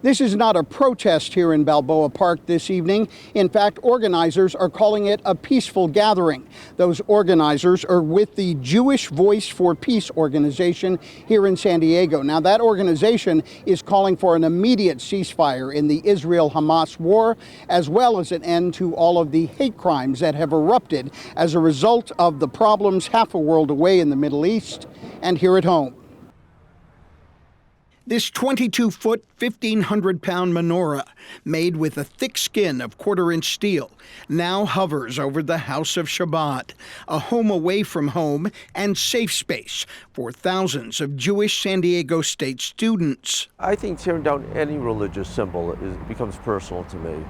This is not a protest here in Balboa Park this evening. In fact, organizers are calling it a peaceful gathering. Those organizers are with the Jewish Voice for Peace organization here in San Diego. Now, that organization is calling for an immediate ceasefire in the Israel-Hamas war, as well as an end to all of the hate crimes that have erupted as a result of the problems half a world away in the Middle East and here at home. This 22-foot, 1,500-pound menorah, made with a thick skin of quarter-inch steel, now hovers over the House of Chabad, a home away from home and safe space for thousands of Jewish San Diego State students. I think tearing down any religious symbol becomes personal to me,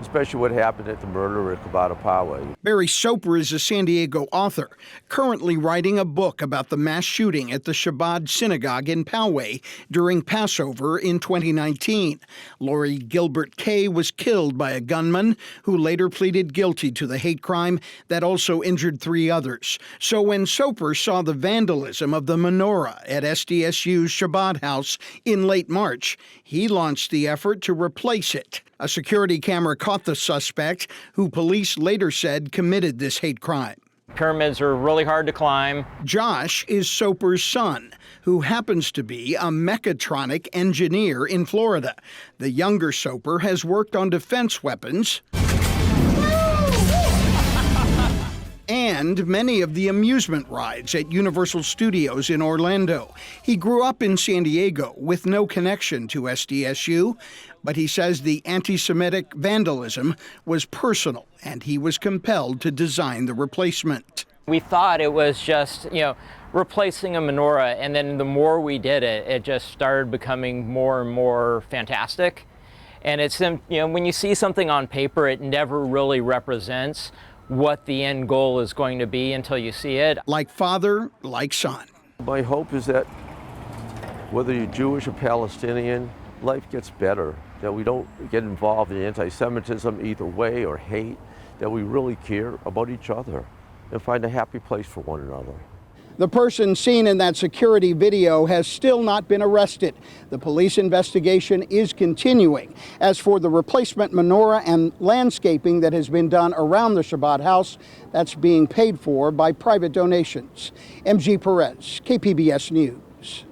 especially what happened at the murder at Chabad House. Barry Soper is a San Diego author, currently writing a book about the mass shooting at the Chabad synagogue in Poway during Passover in 2019. Lori Gilbert Kay was killed by a gunman who later pleaded guilty to the hate crime that also injured 3 others. So when Soper saw the vandalism of the menorah at SDSU's Chabad House in late March, he launched the effort to replace it. A security camera caught the suspect, who police later said committed this hate crime. Pyramids are really hard to climb. Josh is Soper's son, who happens to be a mechatronic engineer in Florida. The younger Soper has worked on defense weapons and many of the amusement rides at Universal Studios in Orlando. He grew up in San Diego with no connection to SDSU, but he says the anti-Semitic vandalism was personal, and he was compelled to design the replacement. We thought it was just, replacing a menorah, and then the more we did it, it just started becoming more and more fantastic. And it's, when you see something on paper, it never really represents what the end goal is going to be until you see it. Like father, like son. My hope is that whether you're Jewish or Palestinian, life gets better, that we don't get involved in anti-Semitism either way or hate, that we really care about each other and find a happy place for one another. The person seen in that security video has still not been arrested. The police investigation is continuing. As for the replacement menorah and landscaping that has been done around the Chabad House, that's being paid for by private donations. M.G. Perez, KPBS News.